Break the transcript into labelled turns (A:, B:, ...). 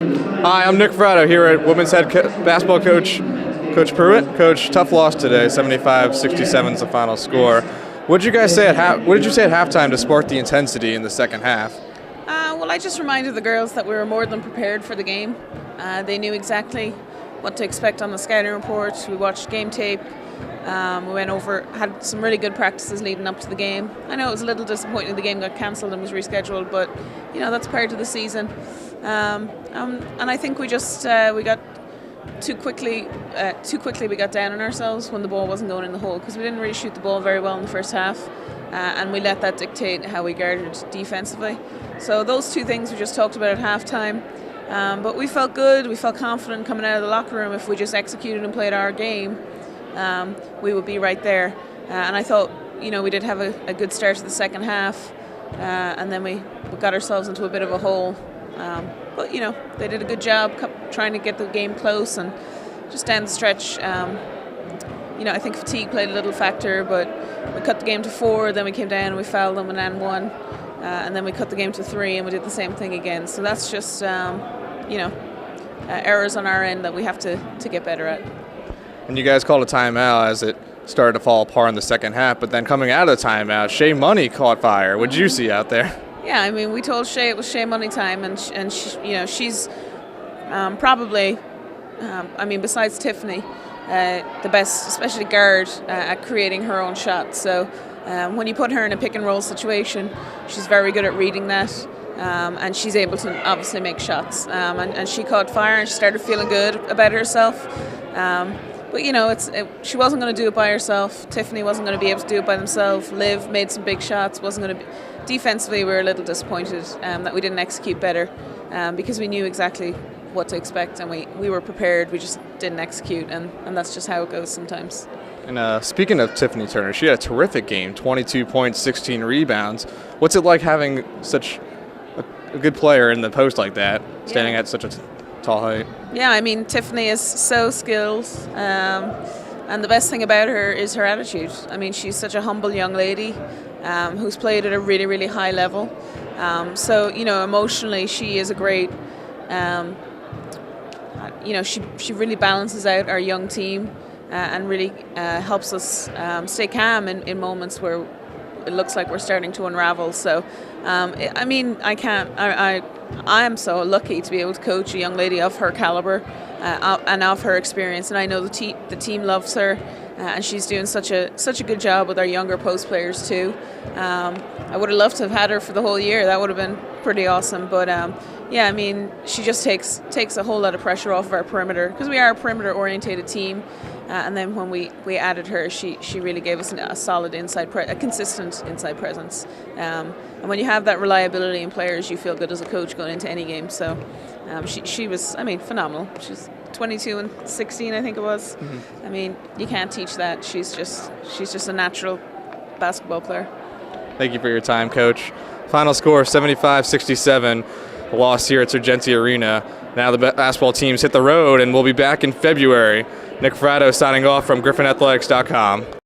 A: Hi, I'm Nick Fratto here at women's head basketball coach, Coach Pruitt. Coach, tough loss today, 75-67 is the final score. What did you guys say at halftime to spark the intensity in the second half?
B: Well, I just reminded the girls that we were more than prepared for the game. They knew exactly what to expect on the scouting report. We watched game tape. We went over, had some really good practices leading up to the game. I know it was a little disappointing the game got cancelled and was rescheduled, but that's part of the season. And I think we got too quickly we got down on ourselves when the ball wasn't going in the hole, because we didn't really shoot the ball very well in the first half, and we let that dictate how we guarded defensively. So those two things we just talked about at halftime. But we felt good, we felt confident coming out of the locker room. If we just executed and played our game, we would be right there. And I thought, we did have a good start to the second half, and then we got ourselves into a bit of a hole. But they did a good job trying to get the game close, and just down the stretch, I think fatigue played a little factor, but we cut the game to 4, then we came down and we fouled them and won, and then we cut the game to 3 and we did the same thing again. So that's just errors on our end that we have to get better at.
A: And you guys called a timeout as it started to fall apart in the second half, but then coming out of the timeout, Shea Money caught fire. What did you see out there?
B: Yeah, we told Shea it was Shea Money time, and she's probably, besides Tiffany, the best, especially guard, at creating her own shots. So when you put her in a pick and roll situation, she's very good at reading that, and she's able to obviously make shots. And she caught fire, and she started feeling good about herself. But she wasn't going to do it by herself. Tiffany wasn't going to be able to do it by themselves. Liv made some big shots. Wasn't going to. Defensively, we were a little disappointed that we didn't execute better, because we knew exactly what to expect, and we were prepared. We just didn't execute, and that's just how it goes sometimes.
A: And speaking of Tiffany Turner, she had a terrific game, 22 points, 16 rebounds. What's it like having such a good player in the post like that, standing at such a tall height? Yeah,
B: Tiffany is so skilled, and the best thing about her is her attitude. She's such a humble young lady who's played at a really, really high level. So emotionally, she is a great. She really balances out our young team and really helps us stay calm in moments where it looks like we're starting to unravel. So, I am so lucky to be able to coach a young lady of her caliber and of her experience, and I know the team loves her, and she's doing such a good job with our younger post players too. I would have loved to have had her for the whole year. That would have been pretty awesome. But she just takes a whole lot of pressure off of our perimeter, because we are a perimeter orientated team. And then when we added her, she really gave us a solid a consistent inside presence. And when you have that reliability in players, you feel good as a coach going into any game. So she was, phenomenal. She's 22 and 16, I think it was. Mm-hmm. You can't teach that. She's just a natural basketball player.
A: Thank you for your time, Coach. Final score, 75-67. A loss here at Sargenti Arena. Now the basketball teams hit the road, and we'll be back in February. Nick Fratto signing off from GriffinAthletics.com.